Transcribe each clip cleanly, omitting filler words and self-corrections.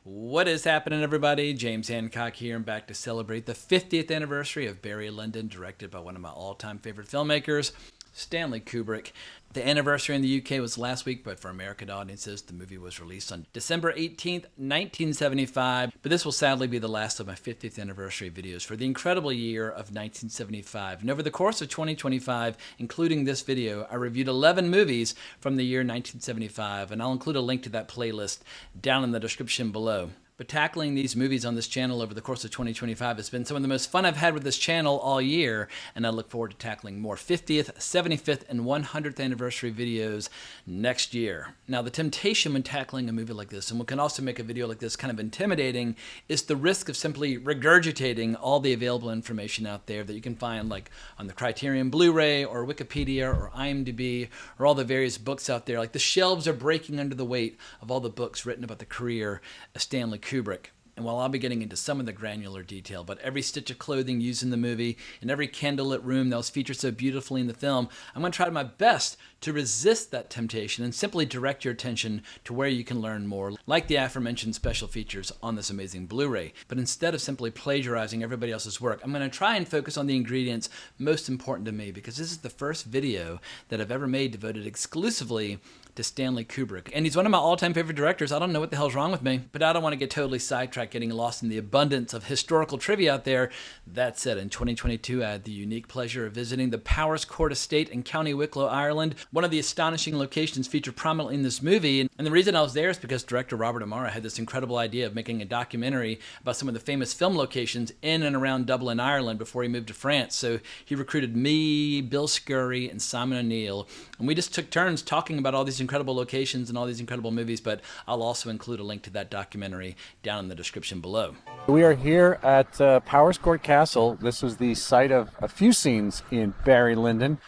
What is happening, everybody? James Hancock here. I'm back to celebrate the 50th anniversary of Barry Lyndon, directed by one of my all-time favorite filmmakers, Stanley Kubrick. The anniversary in the UK was last week, but for American audiences, the movie was released on December 18th, 1975. But this will sadly be the last of my 50th anniversary videos for the incredible year of 1975. And over the course of 2025, including this video, I reviewed 11 movies from the year 1975, and I'll include a link to that playlist down in the description below. But tackling these movies on this channel over the course of 2025 has been some of the most fun I've had with this channel all year, and I look forward to tackling more 50th, 75th, and 100th anniversary videos next year. Now, the temptation when tackling a movie like this, and what can also make a video like this kind of intimidating, is the risk of simply regurgitating all the available information out there that you can find like on the Criterion Blu-ray or Wikipedia or IMDb or all the various books out there. Like the shelves are breaking under the weight of all the books written about the career of Stanley Kubrick. And while I'll be getting into some of the granular detail, but every stitch of clothing used in the movie and every candlelit room that was featured so beautifully in the film, I'm going to try my best to resist that temptation and simply direct your attention to where you can learn more, like the aforementioned special features on this amazing Blu-ray. But instead of simply plagiarizing everybody else's work, I'm going to try and focus on the ingredients most important to me, because this is the first video that I've ever made devoted exclusively to Stanley Kubrick. And he's one of my all-time favorite directors. I don't know what the hell's wrong with me, but I don't want to get totally sidetracked getting lost in the abundance of historical trivia out there. That said, in 2022, I had the unique pleasure of visiting the Powerscourt estate in County Wicklow, Ireland, one of the astonishing locations featured prominently in this movie. And the reason I was there is because director Robert Amara had this incredible idea of making a documentary about some of the famous film locations in and around Dublin, Ireland before he moved to France. So he recruited me, Bill Scurry, and Simon O'Neill, and we just took turns talking about all these incredible locations and all these incredible movies, but I'll also include a link to that documentary down in the description below. We are here at Powerscourt Castle. This was the site of a few scenes in Barry Lyndon.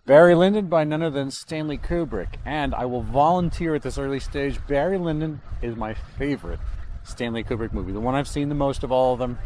Barry Lyndon by none other than Stanley Kubrick. And I will volunteer at this early stage, Barry Lyndon is my favorite Stanley Kubrick movie, the one I've seen the most of all of them.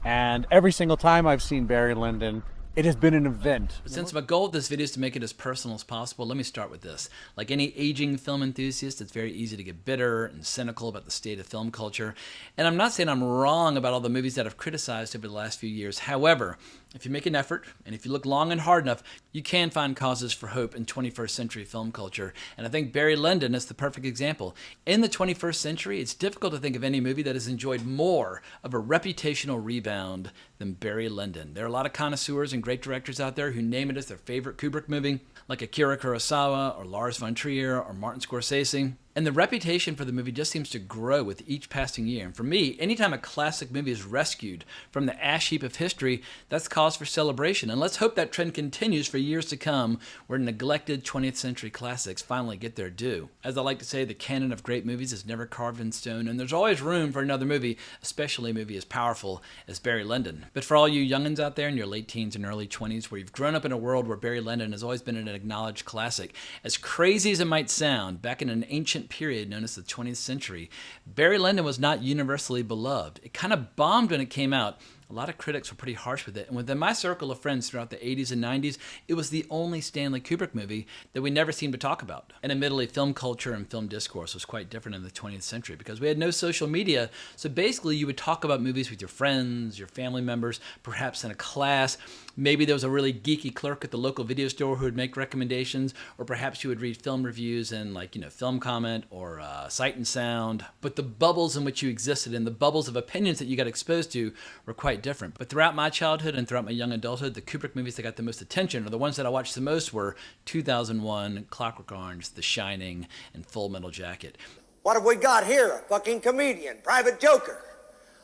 And every single time I've seen Barry Lyndon, it has been an event. Since my goal of this video is to make it as personal as possible, let me start with this. Like any aging film enthusiast, it's very easy to get bitter and cynical about the state of film culture. And I'm not saying I'm wrong about all the movies that I've criticized over the last few years. However, if you make an effort, and if you look long and hard enough, you can find causes for hope in 21st century film culture. And I think Barry Lyndon is the perfect example. In the 21st century, it's difficult to think of any movie that has enjoyed more of a reputational rebound than Barry Lyndon. There are a lot of connoisseurs and great directors out there who name it as their favorite Kubrick movie, like Akira Kurosawa or Lars von Trier or Martin Scorsese. And the reputation for the movie just seems to grow with each passing year. And for me, anytime a classic movie is rescued from the ash heap of history, that's cause for celebration. And let's hope that trend continues for years to come, where neglected 20th century classics finally get their due. As I like to say, the canon of great movies is never carved in stone, and there's always room for another movie, especially a movie as powerful as Barry Lyndon. But for all you youngins out there in your late teens and early 20s, where you've grown up in a world where Barry Lyndon has always been an acknowledged classic, as crazy as it might sound, back in an ancient period known as the 20th century, Barry Lyndon was not universally beloved. It kind of bombed when it came out. A lot of critics were pretty harsh with it, and within my circle of friends throughout the 80s and 90s, it was the only Stanley Kubrick movie that we never seemed to talk about. And admittedly, film culture and film discourse was quite different in the 20th century because we had no social media, so basically you would talk about movies with your friends, your family members, perhaps in a class. Maybe there was a really geeky clerk at the local video store who would make recommendations, or perhaps you would read film reviews in Film Comment or Sight and Sound. But the bubbles in which you existed and the bubbles of opinions that you got exposed to were quite different. But throughout my childhood and throughout my young adulthood, the Kubrick movies that got the most attention, or the ones that I watched the most, were 2001, Clockwork Orange, The Shining, and Full Metal Jacket. What have we got here? A fucking comedian, private joker.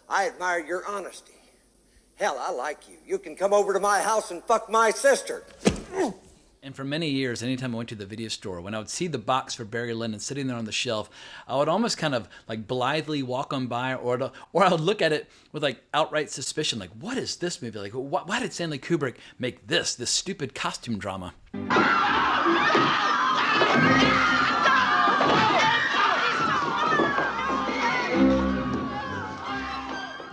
I admire your honesty. Hell, I like you. You can come over to my house and fuck my sister. And for many years, anytime I went to the video store, when I would see the box for Barry Lyndon sitting there on the shelf, I would almost kind of like blithely walk on by, or I would look at it with like outright suspicion, like, what is this movie? Like, why did Stanley Kubrick make this stupid costume drama?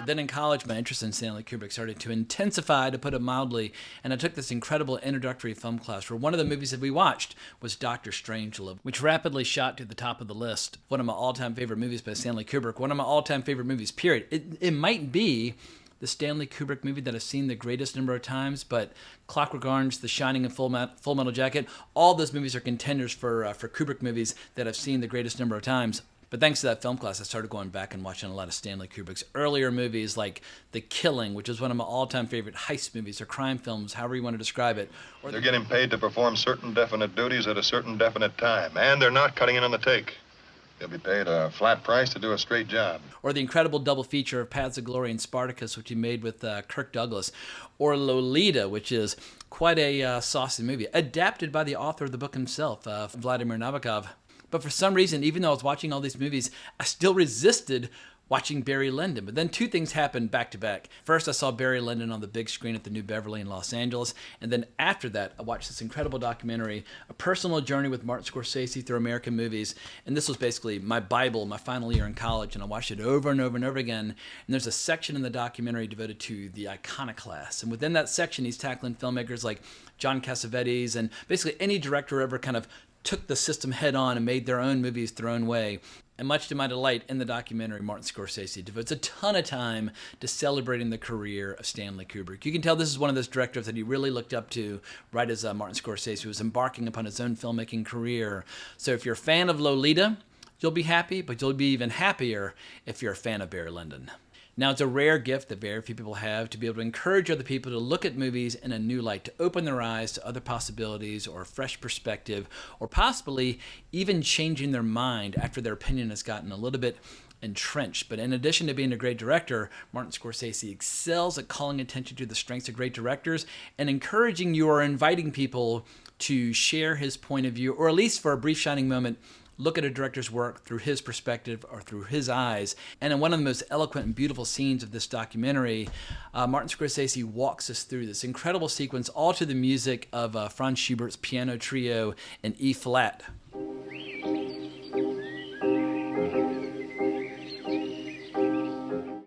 Then in college, my interest in Stanley Kubrick started to intensify, to put it mildly, and I took this incredible introductory film class where one of the movies that we watched was Dr. Strangelove, which rapidly shot to the top of the list. One of my all-time favorite movies by Stanley Kubrick, one of my all-time favorite movies, period. It might be the Stanley Kubrick movie that I've seen the greatest number of times, but Clockwork Orange, The Shining, and Full Metal Jacket, all those movies are contenders for Kubrick movies that I've seen the greatest number of times. But thanks to that film class, I started going back and watching a lot of Stanley Kubrick's earlier movies like The Killing, which is one of my all-time favorite heist movies or crime films, however you want to describe it. Or they're getting paid to perform certain definite duties at a certain definite time, and they're not cutting in on the take. They'll be paid a flat price to do a straight job. Or the incredible double feature of Paths of Glory and Spartacus, which he made with Kirk Douglas. Or Lolita, which is quite a saucy movie, adapted by the author of the book himself, Vladimir Nabokov. But for some reason, even though I was watching all these movies, I still resisted watching Barry Lyndon. But then two things happened back to back. First, I saw Barry Lyndon on the big screen at the New Beverly in Los Angeles. And then after that, I watched this incredible documentary, A Personal Journey with Martin Scorsese Through American Movies. And this was basically my Bible, my final year in college. And I watched it over and over and over again. And there's a section in the documentary devoted to the iconoclasts. And within that section, he's tackling filmmakers like John Cassavetes and basically any director who ever kind of took the system head on and made their own movies their own way. And much to my delight, in the documentary, Martin Scorsese devotes a ton of time to celebrating the career of Stanley Kubrick. You can tell this is one of those directors that he really looked up to right as Martin Scorsese was embarking upon his own filmmaking career. So if you're a fan of Lolita, you'll be happy, but you'll be even happier if you're a fan of Barry Lyndon. Now, it's a rare gift that very few people have to be able to encourage other people to look at movies in a new light, to open their eyes to other possibilities or a fresh perspective, or possibly even changing their mind after their opinion has gotten a little bit entrenched. But in addition to being a great director, Martin Scorsese excels at calling attention to the strengths of great directors and encouraging you or inviting people to share his point of view, or at least for a brief shining moment, look at a director's work through his perspective or through his eyes. And in one of the most eloquent and beautiful scenes of this documentary, Martin Scorsese walks us through this incredible sequence, all to the music of Franz Schubert's piano trio in E-flat.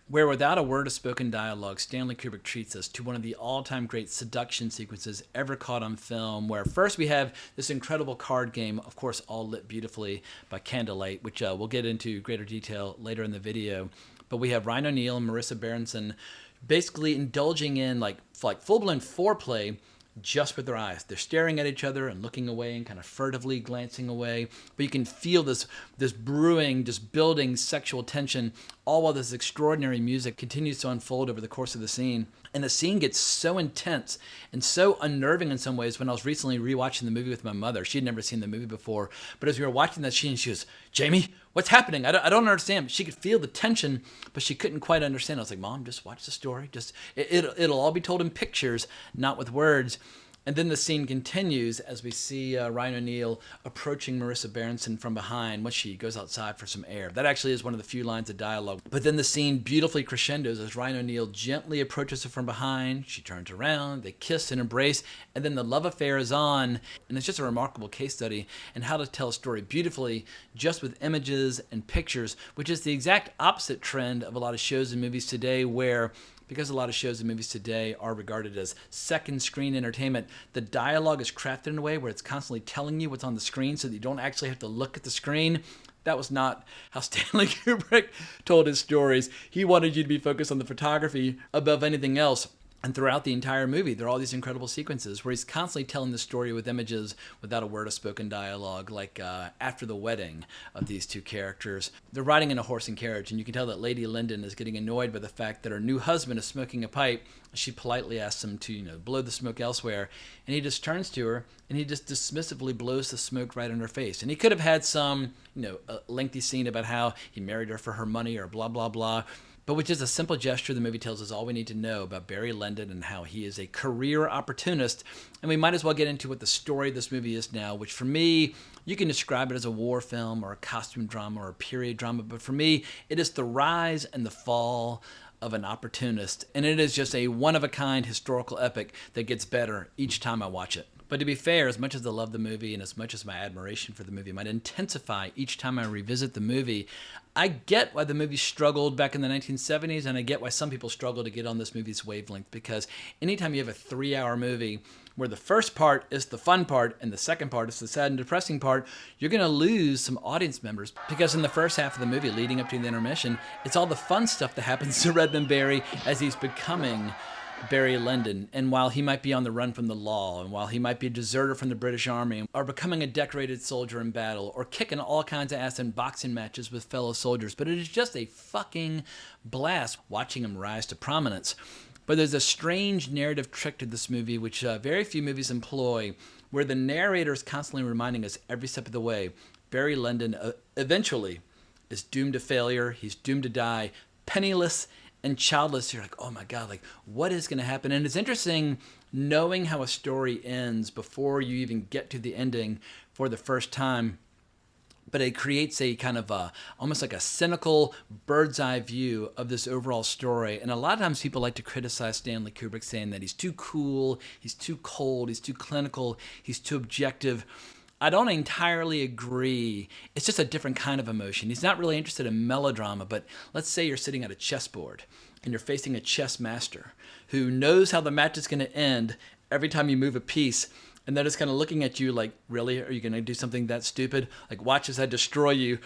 Where without a word of spoken dialogue, Stanley Kubrick treats us to one of the all-time great seduction sequences ever caught on film, where first we have this incredible card game, of course all lit beautifully by Candlelight, which we'll get into greater detail later in the video. But we have Ryan O'Neal and Marissa Berenson basically indulging in like full-blown foreplay just with their eyes. They're staring at each other and looking away and kind of furtively glancing away. But you can feel this brewing, just building sexual tension, all while this extraordinary music continues to unfold over the course of the scene. And the scene gets so intense and so unnerving in some ways. When I was recently rewatching the movie with my mother, she'd never seen the movie before. But as we were watching that scene, she was, "Jamie, what's happening? I don't understand." She could feel the tension, but she couldn't quite understand. I was like, "Mom, just watch the story. Just it'll all be told in pictures, not with words." And then the scene continues as we see Ryan O'Neal approaching Marissa Berenson from behind when she goes outside for some air. That actually is one of the few lines of dialogue. But then the scene beautifully crescendos as Ryan O'Neal gently approaches her from behind. She turns around, they kiss and embrace, and then the love affair is on. And it's just a remarkable case study in how to tell a story beautifully just with images and pictures, which is the exact opposite trend of a lot of shows and movies today, where because a lot of shows and movies today are regarded as second screen entertainment, the dialogue is crafted in a way where it's constantly telling you what's on the screen so that you don't actually have to look at the screen. That was not how Stanley Kubrick told his stories. He wanted you to be focused on the photography above anything else. And throughout the entire movie, there are all these incredible sequences where he's constantly telling the story with images without a word of spoken dialogue, like after the wedding of these two characters. They're riding in a horse and carriage, and you can tell that Lady Lyndon is getting annoyed by the fact that her new husband is smoking a pipe. She politely asks him to, blow the smoke elsewhere, and he just turns to her, and he just dismissively blows the smoke right in her face. And he could have had some, a lengthy scene about how he married her for her money or blah, blah, blah. But with just a simple gesture, the movie tells us all we need to know about Barry Lyndon and how he is a career opportunist. And we might as well get into what the story of this movie is now, which for me, you can describe it as a war film or a costume drama or a period drama. But for me, it is the rise and the fall of an opportunist. And it is just a one-of-a-kind historical epic that gets better each time I watch it. But to be fair, as much as I love the movie and as much as my admiration for the movie might intensify each time I revisit the movie, I get why the movie struggled back in the 1970s, and I get why some people struggle to get on this movie's wavelength, because anytime you have a 3-hour movie where the first part is the fun part and the second part is the sad and depressing part, you're going to lose some audience members, because in the first half of the movie leading up to the intermission, it's all the fun stuff that happens to Redmond Barry as he's becoming Barry Lyndon, and while he might be on the run from the law, and while he might be a deserter from the British Army, or becoming a decorated soldier in battle, or kicking all kinds of ass in boxing matches with fellow soldiers, but it is just a fucking blast watching him rise to prominence. But there's a strange narrative trick to this movie, which very few movies employ, where the narrator is constantly reminding us every step of the way, Barry Lyndon eventually is doomed to failure, he's doomed to die, penniless and childless. You're like, oh my God, like what is going to happen? And it's interesting knowing how a story ends before you even get to the ending for the first time. But it creates a kind of almost like a cynical bird's eye view of this overall story. And a lot of times people like to criticize Stanley Kubrick, saying that he's too cool, he's too cold, he's too clinical, he's too objective. I don't entirely agree. It's just a different kind of emotion. He's not really interested in melodrama, but let's say you're sitting at a chessboard and you're facing a chess master who knows how the match is going to end every time you move a piece, and they're just kind of looking at you like, really? Are you going to do something that stupid? Like, watch as I destroy you.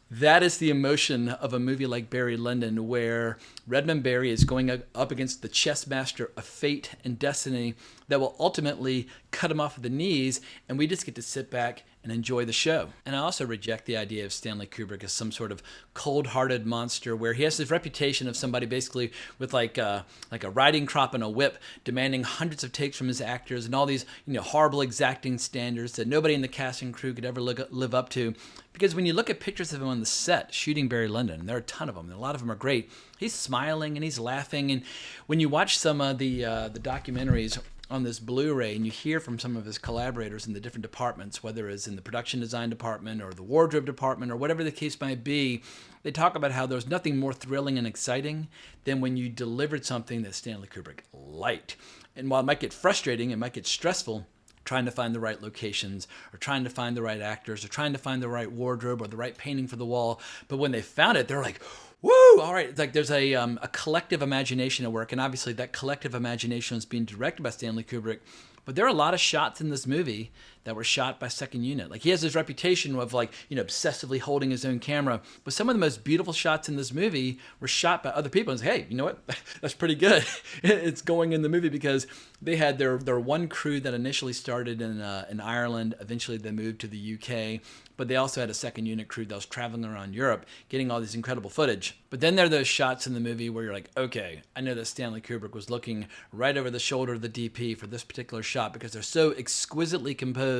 That is the emotion of a movie like Barry Lyndon, where Redmond Barry is going up against the chess master of fate and destiny that will ultimately cut him off at the knees, and we just get to sit back and enjoy the show. And I also reject the idea of Stanley Kubrick as some sort of cold-hearted monster, where he has this reputation of somebody basically with like a riding crop and a whip, demanding hundreds of takes from his actors and all these horrible exacting standards that nobody in the cast and crew could ever live up to. Because when you look at pictures of him on the set shooting Barry Lyndon, and there are a ton of them, and a lot of them are great, he's smiling and he's laughing. And when you watch some of the documentaries on this Blu-ray, and you hear from some of his collaborators in the different departments, whether it's in the production design department or the wardrobe department or whatever the case might be, they talk about how there's nothing more thrilling and exciting than when you delivered something that Stanley Kubrick liked. And while it might get frustrating, it might get stressful, trying to find the right locations or trying to find the right actors or trying to find the right wardrobe or the right painting for the wall. But when they found it, they're like, woo, all right. It's like there's a collective imagination at work. And obviously that collective imagination is being directed by Stanley Kubrick. But there are a lot of shots in this movie that were shot by second unit. Like, he has this reputation of obsessively holding his own camera. But some of the most beautiful shots in this movie were shot by other people. And say, hey, you know what? That's pretty good. It's going in the movie because they had their one crew that initially started in Ireland. Eventually they moved to the UK. But they also had a second unit crew that was traveling around Europe getting all these incredible footage. But then there are those shots in the movie where you're like, okay, I know that Stanley Kubrick was looking right over the shoulder of the DP for this particular shot because they're so exquisitely composed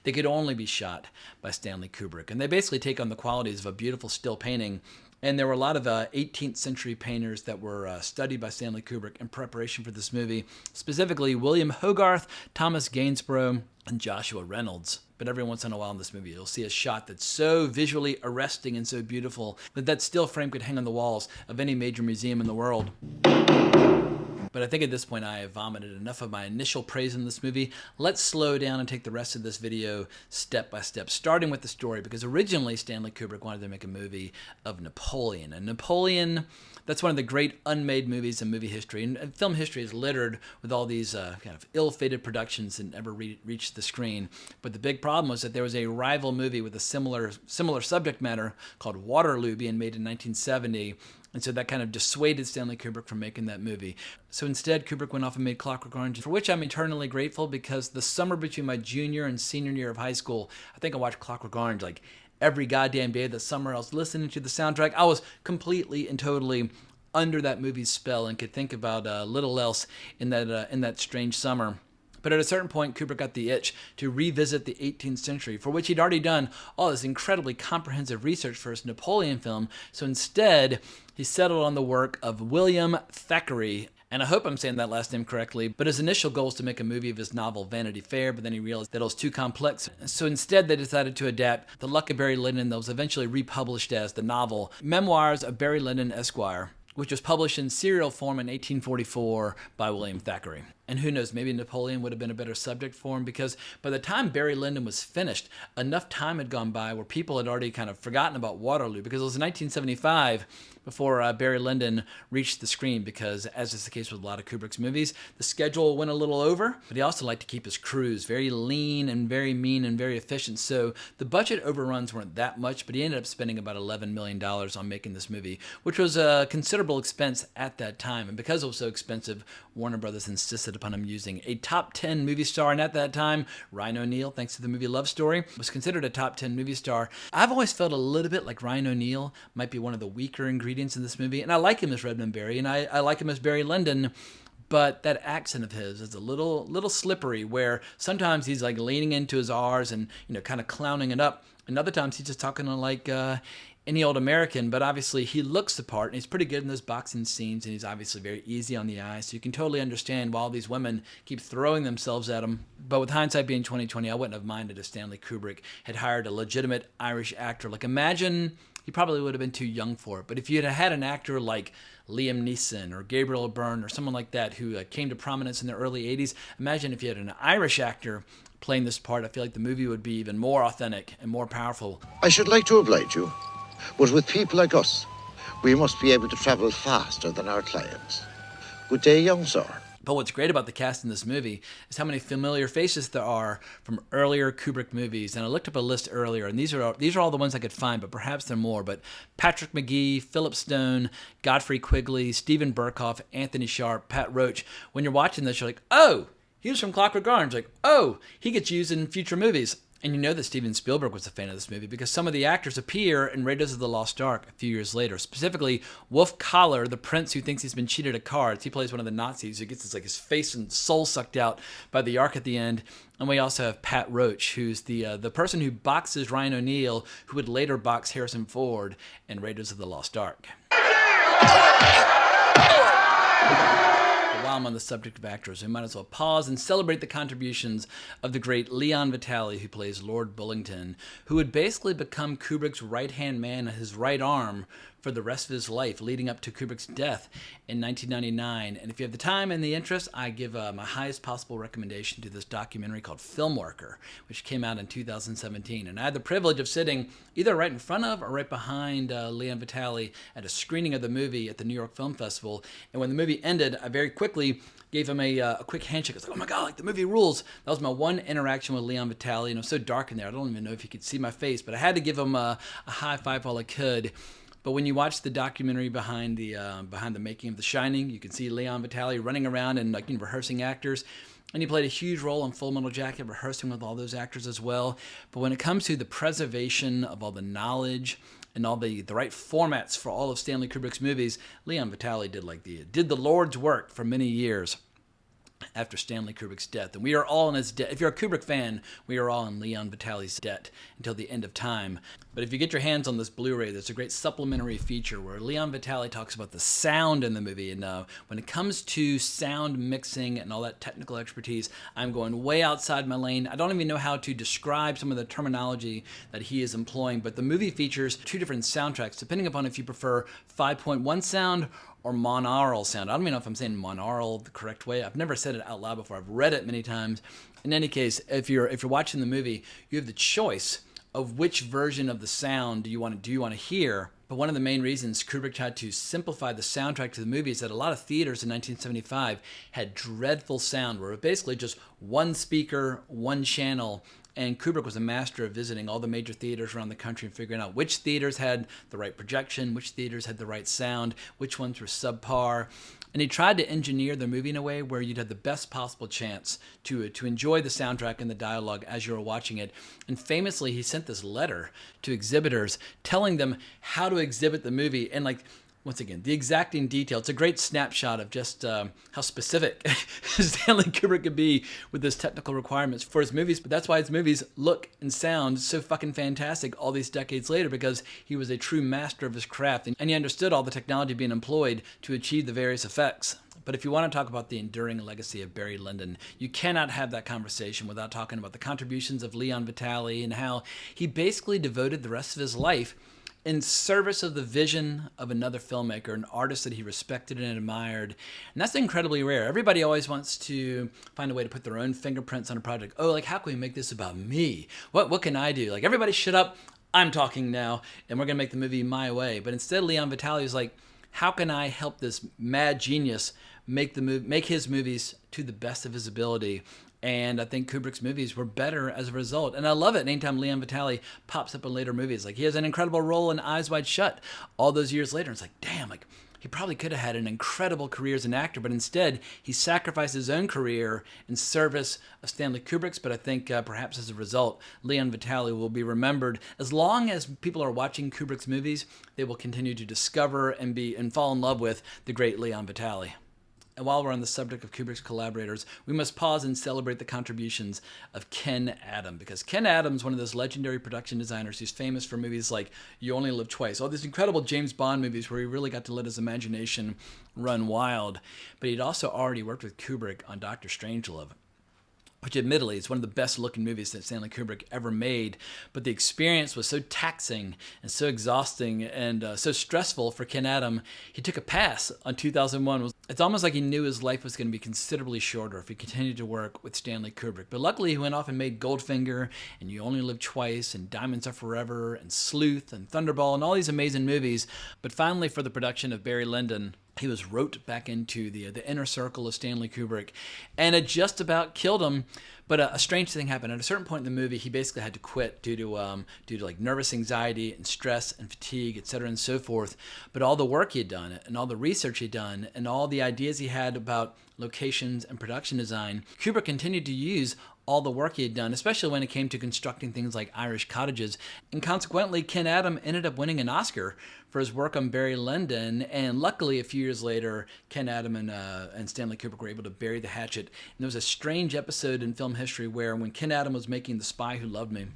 they could only be shot by Stanley Kubrick. And they basically take on the qualities of a beautiful still painting. And there were a lot of 18th century painters that were studied by Stanley Kubrick in preparation for this movie, specifically William Hogarth, Thomas Gainsborough, and Joshua Reynolds. But every once in a while in this movie, you'll see a shot that's so visually arresting and so beautiful that that still frame could hang on the walls of any major museum in the world. But I think at this point I have vomited enough of my initial praise in this movie. Let's slow down and take the rest of this video step by step, starting with the story, because originally Stanley Kubrick wanted to make a movie of Napoleon. And Napoleon, that's one of the great unmade movies in movie history. And film history is littered with all these kind of ill-fated productions that never reached the screen. But the big problem was that there was a rival movie with a similar subject matter called Waterloo being made in 1970. And so that kind of dissuaded Stanley Kubrick from making that movie. So instead, Kubrick went off and made Clockwork Orange, for which I'm eternally grateful, because the summer between my junior and senior year of high school, I think I watched Clockwork Orange like every goddamn day of the summer. I was listening to the soundtrack. I was completely and totally under that movie's spell and could think about little else in that strange summer. But at a certain point, Kubrick got the itch to revisit the 18th century, for which he'd already done all this incredibly comprehensive research for his Napoleon film. So instead, he settled on the work of William Thackeray. And I hope I'm saying that last name correctly, but his initial goal was to make a movie of his novel Vanity Fair, but then he realized that it was too complex. So instead, they decided to adapt The Luck of Barry Lyndon that was eventually republished as the novel Memoirs of Barry Lyndon, Esquire, which was published in serial form in 1844 by William Thackeray. And who knows, maybe Napoleon would have been a better subject for him, because by the time Barry Lyndon was finished, enough time had gone by where people had already kind of forgotten about Waterloo, because it was 1975 before Barry Lyndon reached the screen, because, as is the case with a lot of Kubrick's movies, the schedule went a little over, but he also liked to keep his crews very lean and very mean and very efficient. So the budget overruns weren't that much, but he ended up spending about $11 million on making this movie, which was a considerable expense at that time. And because it was so expensive, Warner Brothers insisted upon him using a top 10 movie star. And at that time, Ryan O'Neal, thanks to the movie Love Story, was considered a top 10 movie star. I've always felt a little bit like Ryan O'Neal might be one of the weaker ingredients in this movie. And I like him as Redmond Barry, and I like him as Barry Lyndon. But that accent of his is a little slippery, where sometimes he's like leaning into his R's and, kind of clowning it up. And other times he's just talking like any old American. But obviously he looks the part, and he's pretty good in those boxing scenes, and he's obviously very easy on the eye. So you can totally understand why all these women keep throwing themselves at him. But with hindsight being 2020, I wouldn't have minded if Stanley Kubrick had hired a legitimate Irish actor. Like, imagine, he probably would have been too young for it, but if you had an actor like Liam Neeson or Gabriel Byrne or someone like that who came to prominence in the early 80s, imagine if you had an Irish actor playing this part. I feel like the movie would be even more authentic and more powerful. I should like to oblige you, but with people like us, we must be able to travel faster than our clients. Good day, young sir. But what's great about the cast in this movie is how many familiar faces there are from earlier Kubrick movies. And I looked up a list earlier, and these are all the ones I could find, but perhaps there are more. But Patrick McGee, Philip Stone, Godfrey Quigley, Stephen Burkhoff, Anthony Sharp, Pat Roach. When you're watching this, you're like, oh, he was from Clockwork Orange. Like, oh, he gets used in future movies. And you know that Steven Spielberg was a fan of this movie because some of the actors appear in Raiders of the Lost Ark a few years later. Specifically, Wolf Collar, the prince who thinks he's been cheated at cards. He plays one of the Nazis who gets his face and soul sucked out by the Ark at the end. And we also have Pat Roach, who's the person who boxes Ryan O'Neal, who would later box Harrison Ford in Raiders of the Lost Ark. While I'm on the subject of actors, we might as well pause and celebrate the contributions of the great Leon Vitali, who plays Lord Bullington, who would basically become Kubrick's right-hand man and his right arm for the rest of his life, leading up to Kubrick's death in 1999. And if you have the time and the interest, I give my highest possible recommendation to this documentary called Film Worker, which came out in 2017. And I had the privilege of sitting either right in front of or right behind Leon Vitali at a screening of the movie at the New York Film Festival. And when the movie ended, I very quickly gave him a quick handshake. I was like, oh my God, the movie rules. That was my one interaction with Leon Vitali. And it was so dark in there, I don't even know if you could see my face, but I had to give him a high five while I could. But when you watch the documentary behind the making of The Shining, you can see Leon Vitali running around and rehearsing actors. And he played a huge role in Full Metal Jacket, rehearsing with all those actors as well. But when it comes to the preservation of all the knowledge and all the right formats for all of Stanley Kubrick's movies, Leon Vitali did the Lord's work for many years after Stanley Kubrick's death. And we are all in his debt. If you're a Kubrick fan, we are all in Leon Vitali's debt until the end of time. But if you get your hands on this Blu-ray, there's a great supplementary feature where Leon Vitali talks about the sound in the movie. And when it comes to sound mixing and all that technical expertise, I'm going way outside my lane. I don't even know how to describe some of the terminology that he is employing. But the movie features two different soundtracks, depending upon if you prefer 5.1 sound or monaural sound. I don't even know if I'm saying monaural the correct way. I've never said it out loud before. I've read it many times. In any case, if you're watching the movie, you have the choice of which version of the sound do you want to hear. But one of the main reasons Kubrick tried to simplify the soundtrack to the movie is that a lot of theaters in 1975 had dreadful sound where it was basically just one speaker, one channel. And Kubrick was a master of visiting all the major theaters around the country and figuring out which theaters had the right projection, which theaters had the right sound, which ones were subpar. And he tried to engineer the movie in a way where you'd have the best possible chance to enjoy the soundtrack and the dialogue as you were watching it. And famously, he sent this letter to exhibitors telling them how to exhibit the movie. And once again, the exacting detail. It's a great snapshot of just how specific Stanley Kubrick could be with his technical requirements for his movies. But that's why his movies look and sound so fucking fantastic all these decades later, because he was a true master of his craft and he understood all the technology being employed to achieve the various effects. But if you want to talk about the enduring legacy of Barry Lyndon, you cannot have that conversation without talking about the contributions of Leon Vitali and how he basically devoted the rest of his life in service of the vision of another filmmaker, an artist that he respected and admired. And that's incredibly rare. Everybody always wants to find a way to put their own fingerprints on a project. Oh, like, how can we make this about me? What can I do? Like, everybody shut up. I'm talking now, and we're going to make the movie my way. But instead, Leon Vitali was like, how can I help this mad genius make his movies to the best of his ability? And I think Kubrick's movies were better as a result. And I love it anytime Leon Vitali pops up in later movies. Like, he has an incredible role in Eyes Wide Shut all those years later. It's like, damn, like, he probably could have had an incredible career as an actor, but instead he sacrificed his own career in service of Stanley Kubrick's. But I think perhaps as a result, Leon Vitali will be remembered. As long as people are watching Kubrick's movies, they will continue to discover and fall in love with the great Leon Vitali. And while we're on the subject of Kubrick's collaborators, we must pause and celebrate the contributions of Ken Adam, because Ken Adam's one of those legendary production designers who's famous for movies like You Only Live Twice, all these incredible James Bond movies where he really got to let his imagination run wild. But he'd also already worked with Kubrick on Dr. Strangelove, which admittedly is one of the best looking movies that Stanley Kubrick ever made. But the experience was so taxing and so exhausting and so stressful for Ken Adam, he took a pass on 2001. It's almost like he knew his life was going to be considerably shorter if he continued to work with Stanley Kubrick. But luckily he went off and made Goldfinger and You Only Live Twice and Diamonds Are Forever and Sleuth and Thunderball and all these amazing movies. But finally, for the production of Barry Lyndon, he was roped back into the inner circle of Stanley Kubrick, and it just about killed him. But a strange thing happened. At a certain point in the movie, he basically had to quit due to like nervous anxiety and stress and fatigue, etc. and so forth. But all the work he had done and all the research he'd done and all the ideas he had about locations and production design, Kubrick continued to use all the work he had done, especially when it came to constructing things like Irish cottages. And consequently, Ken Adam ended up winning an Oscar for his work on Barry Lyndon. And luckily, a few years later, Ken Adam and Stanley Kubrick were able to bury the hatchet. And there was a strange episode in film history where when Ken Adam was making The Spy Who Loved Me,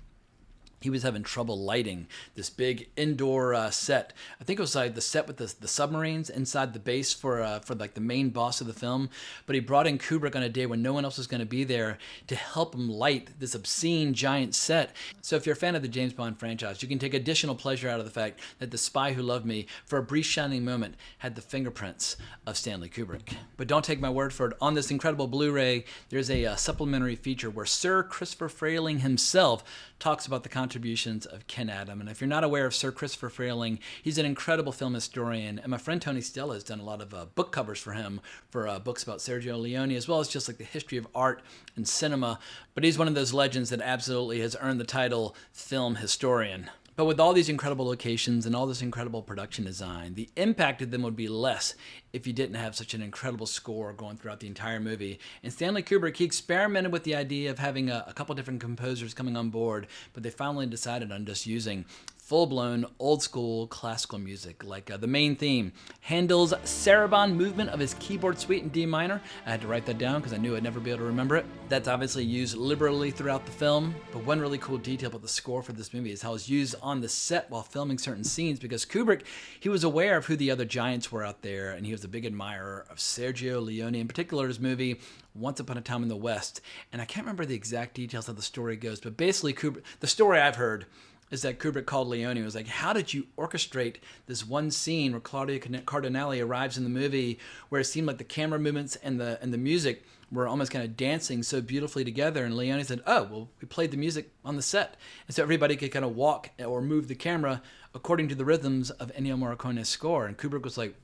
he was having trouble lighting this big indoor set. I think it was like the set with the submarines inside the base for like the main boss of the film. But he brought in Kubrick on a day when no one else was going to be there to help him light this obscene giant set. So if you're a fan of the James Bond franchise, you can take additional pleasure out of the fact that The Spy Who Loved Me, for a brief shining moment, had the fingerprints of Stanley Kubrick. But don't take my word for it. On this incredible Blu-ray, there's a supplementary feature where Sir Christopher Frayling himself talks about the contributions of Ken Adam. And if you're not aware of Sir Christopher Frayling, he's an incredible film historian. And my friend Tony Stella has done a lot of book covers for him for books about Sergio Leone, as well as just like the history of art and cinema. But he's one of those legends that absolutely has earned the title film historian. But with all these incredible locations and all this incredible production design, the impact of them would be less if you didn't have such an incredible score going throughout the entire movie. And Stanley Kubrick, he experimented with the idea of having a couple different composers coming on board, but they finally decided on just using full-blown, old-school classical music, like the main theme, Handel's Sarabande movement of his keyboard suite in D minor. I had to write that down because I knew I'd never be able to remember it. That's obviously used liberally throughout the film, but one really cool detail about the score for this movie is how it's used on the set while filming certain scenes, because Kubrick, he was aware of who the other giants were out there, and he was a big admirer of Sergio Leone, in particular his movie Once Upon a Time in the West. And I can't remember the exact details how the story goes, but basically Kubrick, the story I've heard is that Kubrick called Leone and was like, how did you orchestrate this one scene where Claudia Cardinale arrives in the movie where it seemed like the camera movements and the music were almost kind of dancing so beautifully together? And Leone said, oh, well, we played the music on the set. And so everybody could kind of walk or move the camera according to the rhythms of Ennio Morricone's score. And Kubrick was like,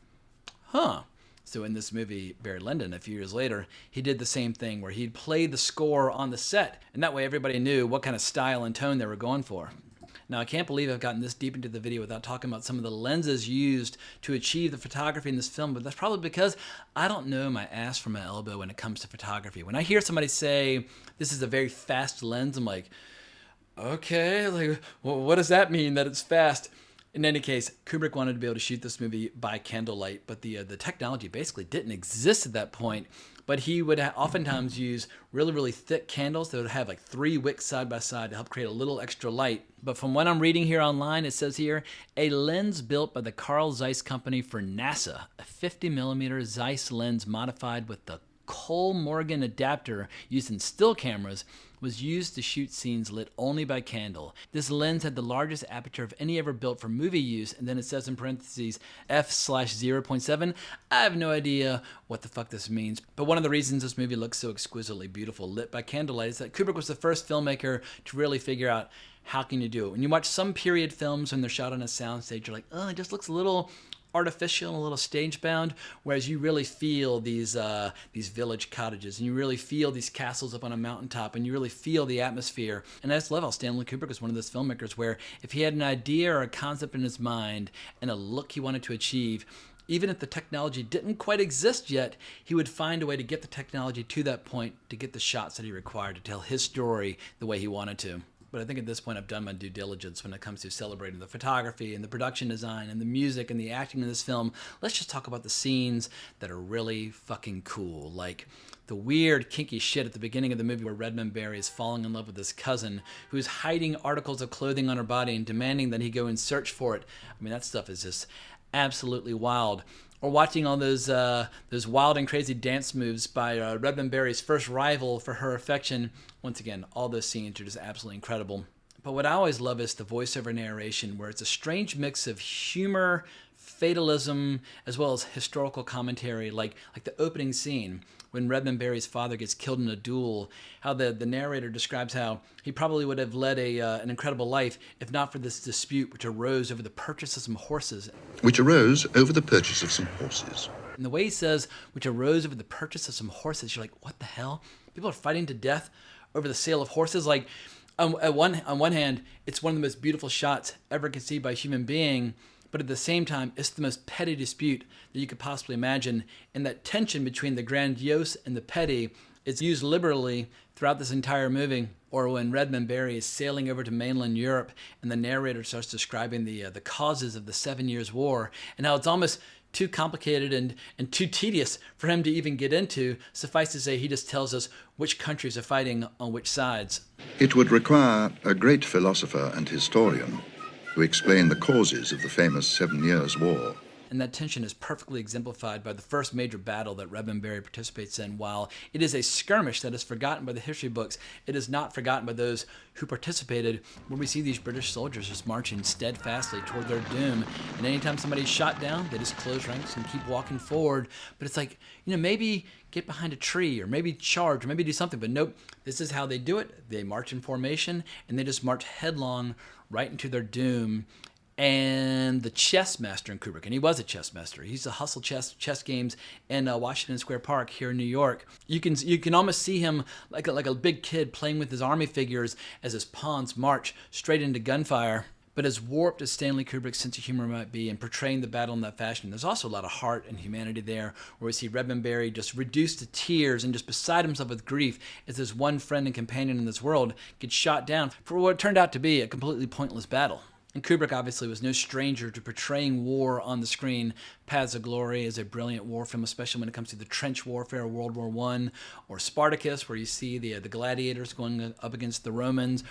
huh. So in this movie, Barry Lyndon, a few years later, he did the same thing where he'd play the score on the set. And that way everybody knew what kind of style and tone they were going for. Now, I can't believe I've gotten this deep into the video without talking about some of the lenses used to achieve the photography in this film, but that's probably because I don't know my ass from my elbow when it comes to photography. When I hear somebody say, this is a very fast lens, I'm like, okay, like, well, what does that mean, that it's fast? In any case, Kubrick wanted to be able to shoot this movie by candlelight, but the technology basically didn't exist at that point. But he would oftentimes use really, really thick candles that would have like 3 wicks side by side to help create a little extra light. But from what I'm reading here online, it says here, a lens built by the Carl Zeiss Company for NASA, a 50mm Zeiss lens modified with the Cole Morgan adapter used in still cameras was used to shoot scenes lit only by candle. This lens had the largest aperture of any ever built for movie use, and then it says in parentheses f/0.7. I have no idea what the fuck this means, but one of the reasons this movie looks so exquisitely beautiful lit by candlelight is that Kubrick was the first filmmaker to really figure out how can you do it. When you watch some period films when they're shot on a soundstage, you're like, oh, it just looks a little artificial, a little stage bound, whereas you really feel these village cottages, and you really feel these castles up on a mountaintop, and you really feel the atmosphere. And I just love how Stanley Kubrick was one of those filmmakers where if he had an idea or a concept in his mind and a look he wanted to achieve, even if the technology didn't quite exist yet, he would find a way to get the technology to that point to get the shots that he required to tell his story the way he wanted to. But I think at this point I've done my due diligence when it comes to celebrating the photography and the production design and the music and the acting in this film. Let's just talk about the scenes that are really fucking cool. Like the weird kinky shit at the beginning of the movie where Redmond Barry is falling in love with his cousin who is hiding articles of clothing on her body and demanding that he go and search for it. I mean, that stuff is just absolutely wild. Or watching all those wild and crazy dance moves by Redmond Barry's first rival for her affection. Once again, all those scenes are just absolutely incredible. But what I always love is the voiceover narration, where it's a strange mix of humor, fatalism, as well as historical commentary, like the opening scene when Redmond Barry's father gets killed in a duel, how the narrator describes how he probably would have led an incredible life if not for this dispute which arose over the purchase of some horses. Which arose over the purchase of some horses. And the way he says, which arose over the purchase of some horses, you're like, what the hell? People are fighting to death over the sale of horses? Like, on one hand, it's one of the most beautiful shots ever conceived by a human being, but at the same time, it's the most petty dispute that you could possibly imagine. And that tension between the grandiose and the petty is used liberally throughout this entire movie. Or when Redmond Barry is sailing over to mainland Europe and the narrator starts describing the causes of the 7 Years' War and how it's almost too complicated and too tedious for him to even get into. Suffice to say, he just tells us which countries are fighting on which sides. It would require a great philosopher and historian to explain the causes of the famous 7 Years' War. And that tension is perfectly exemplified by the first major battle that Redmond Barry participates in. While it is a skirmish that is forgotten by the history books, it is not forgotten by those who participated, where we see these British soldiers just marching steadfastly toward their doom. And anytime somebody's shot down, they just close ranks and keep walking forward. But it's like, maybe get behind a tree or maybe charge or maybe do something. But nope, this is how they do it. They march in formation and they just march headlong right into their doom. And the chess master in Kubrick, and he was a chess master. He used to hustle chess games in Washington Square Park here in New York. You can almost see him like a big kid playing with his army figures as his pawns march straight into gunfire. But as warped as Stanley Kubrick's sense of humor might be in portraying the battle in that fashion, there's also a lot of heart and humanity there, where we see Redmond Barry just reduced to tears and just beside himself with grief as his one friend and companion in this world gets shot down for what turned out to be a completely pointless battle. And Kubrick obviously was no stranger to portraying war on the screen. Paths of Glory is a brilliant war film, especially when it comes to the trench warfare of World War I, or Spartacus, where you see the gladiators going up against the Romans,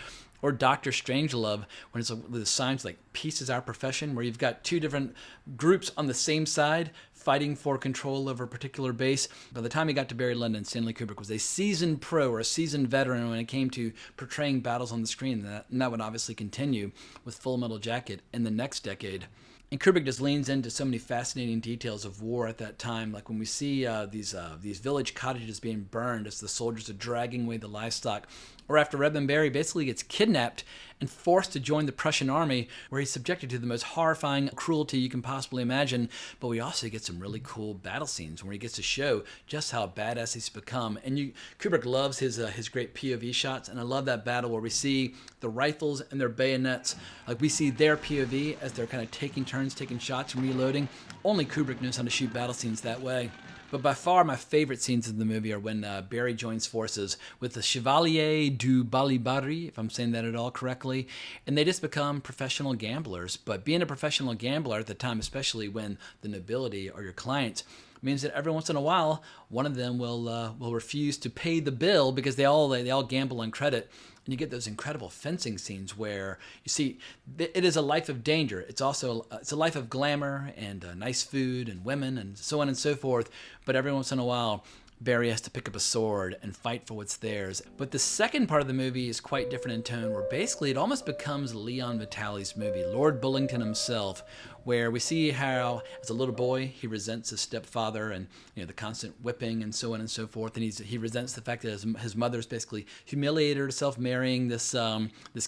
or Dr. Strangelove, when it's the signs like peace is our profession, where you've got two different groups on the same side fighting for control over a particular base. By the time he got to Barry Lyndon, Stanley Kubrick was a seasoned pro or a seasoned veteran when it came to portraying battles on the screen. And that would obviously continue with Full Metal Jacket in the next decade. And Kubrick just leans into so many fascinating details of war at that time, like when we see these village cottages being burned as the soldiers are dragging away the livestock, or after Redmond Barry basically gets kidnapped and forced to join the Prussian army, where he's subjected to the most horrifying cruelty you can possibly imagine. But we also get some really cool battle scenes where he gets to show just how badass he's become. And Kubrick loves his great POV shots, and I love that battle where we see the rifles and their bayonets. Like we see their POV as they're kind of taking turns, taking shots and reloading. Only Kubrick knows how to shoot battle scenes that way. But by far my favorite scenes in the movie are when Barry joins forces with the Chevalier du Balibari, if I'm saying that at all correctly, and they just become professional gamblers. But being a professional gambler at the time, especially when the nobility are your clients, means that every once in a while, one of them will refuse to pay the bill because they all gamble on credit. And you get those incredible fencing scenes where you see it is a life of danger. It's also it's a life of glamour and nice food and women and so on and so forth. But every once in a while, Barry has to pick up a sword and fight for what's theirs. But the second part of the movie is quite different in tone, where basically it almost becomes Leon Vitali's movie, Lord Bullington himself, where we see how, as a little boy, he resents his stepfather and the constant whipping and so on and so forth, and he resents the fact that his mother's basically humiliated herself marrying this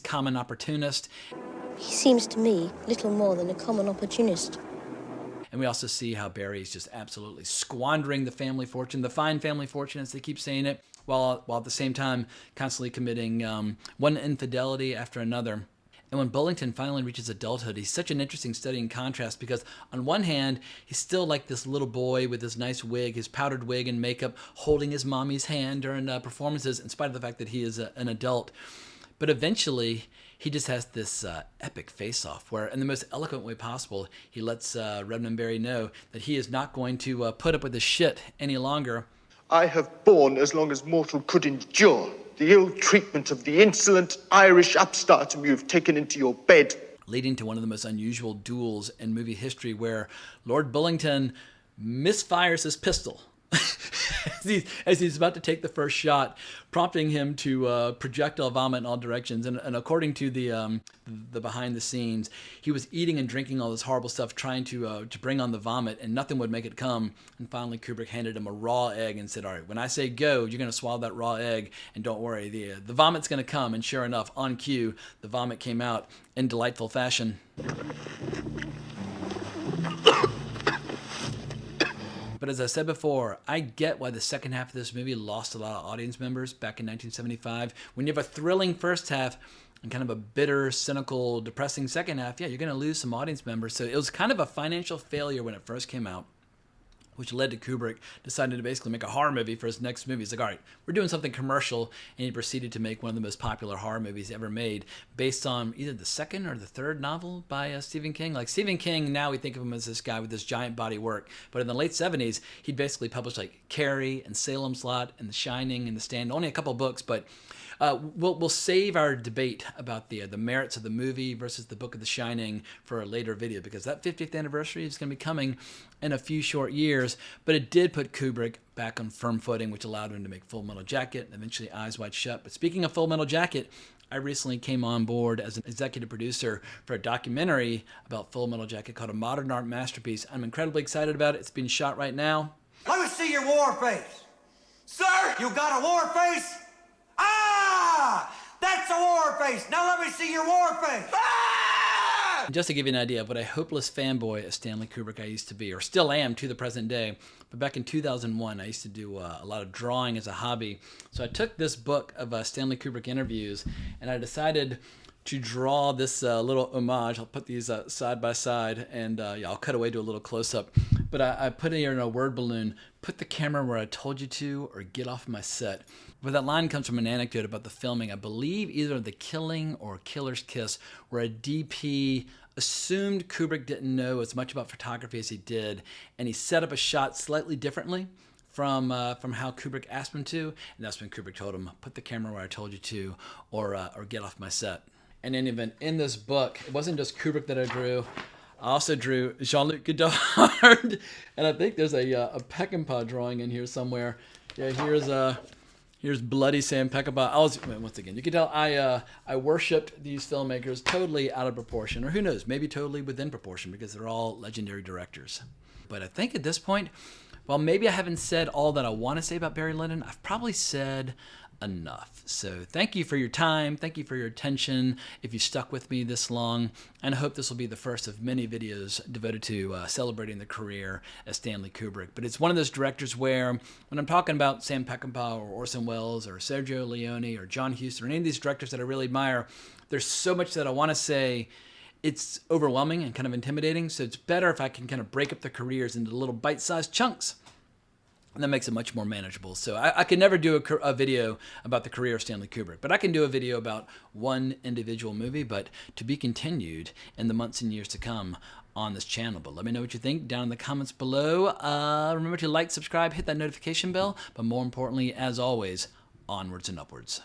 common opportunist. He seems to me little more than a common opportunist. And we also see how Barry is just absolutely squandering the family fortune, the fine family fortune, as they keep saying it, while at the same time constantly committing one infidelity after another. And when Bullington finally reaches adulthood, he's such an interesting study in contrast, because on one hand, he's still like this little boy with his nice wig, his powdered wig and makeup, holding his mommy's hand during performances, in spite of the fact that he is an adult. But eventually, he just has this epic face-off where, in the most eloquent way possible, he lets Reverend Barry know that he is not going to put up with this shit any longer. I have borne as long as mortal could endure the ill treatment of the insolent Irish upstart whom you have taken into your bed. Leading to one of the most unusual duels in movie history, where Lord Bullington misfires his pistol as he's about to take the first shot, prompting him to projectile vomit in all directions. And according to the behind the scenes, he was eating and drinking all this horrible stuff, trying to bring on the vomit, and nothing would make it come. And finally, Kubrick handed him a raw egg and said, "All right, when I say go, you're going to swallow that raw egg, and don't worry, the vomit's going to come." And sure enough, on cue, the vomit came out in delightful fashion. But as I said before, I get why the second half of this movie lost a lot of audience members back in 1975. When you have a thrilling first half and kind of a bitter, cynical, depressing second half, yeah, you're going to lose some audience members. So it was kind of a financial failure when it first came out, which led to Kubrick deciding to basically make a horror movie for his next movie. He's like, all right, we're doing something commercial, and he proceeded to make one of the most popular horror movies ever made, based on either the second or the third novel by Stephen King. Like, Stephen King, now we think of him as this guy with this giant body work, but in the late 70s, he'd basically published like Carrie and Salem's Lot and The Shining and The Stand, only a couple books, but we'll save our debate about the merits of the movie versus the book of The Shining for a later video, because that 50th anniversary is going to be coming in a few short years. But it did put Kubrick back on firm footing, which allowed him to make Full Metal Jacket and eventually Eyes Wide Shut. But speaking of Full Metal Jacket, I recently came on board as an executive producer for a documentary about Full Metal Jacket called A Modern Art Masterpiece. I'm incredibly excited about it. It's being shot right now. Let me see your war face. Sir, you got a war face? Ah! That's a war face. Now let me see your war face. Ah! Just to give you an idea of what a hopeless fanboy of Stanley Kubrick I used to be, or still am to the present day, but back in 2001, I used to do a lot of drawing as a hobby. So I took this book of Stanley Kubrick interviews, and I decided to draw this little homage. I'll put these side by side, and I'll cut away to a little close-up. But I put it here in a word balloon, "Put the camera where I told you to, or get off my set." But that line comes from an anecdote about the filming, I believe either The Killing or Killer's Kiss, where a DP assumed Kubrick didn't know as much about photography as he did, and he set up a shot slightly differently from how Kubrick asked him to, and that's when Kubrick told him, "Put the camera where I told you to, or get off my set." And in any event, in this book, it wasn't just Kubrick that I drew. I also drew Jean-Luc Godard, and I think there's a Peckinpah drawing in here somewhere. Yeah, here's Bloody Sam Peckinpah. Once again, you can tell I worshipped these filmmakers totally out of proportion, or who knows, maybe totally within proportion, because they're all legendary directors. But I think at this point, well, maybe I haven't said all that I want to say about Barry Lyndon. I've probably said enough. So thank you for your time. Thank you for your attention if you stuck with me this long. And I hope this will be the first of many videos devoted to celebrating the career of Stanley Kubrick. But it's one of those directors where when I'm talking about Sam Peckinpah or Orson Welles or Sergio Leone or John Huston or any of these directors that I really admire, there's so much that I want to say. It's overwhelming and kind of intimidating. So it's better if I can kind of break up the careers into little bite-sized chunks. And that makes it much more manageable. So I can never do a video about the career of Stanley Kubrick, but I can do a video about one individual movie, but to be continued in the months and years to come on this channel. But let me know what you think down in the comments below. Remember to like, subscribe, hit that notification bell, but more importantly, as always, onwards and upwards.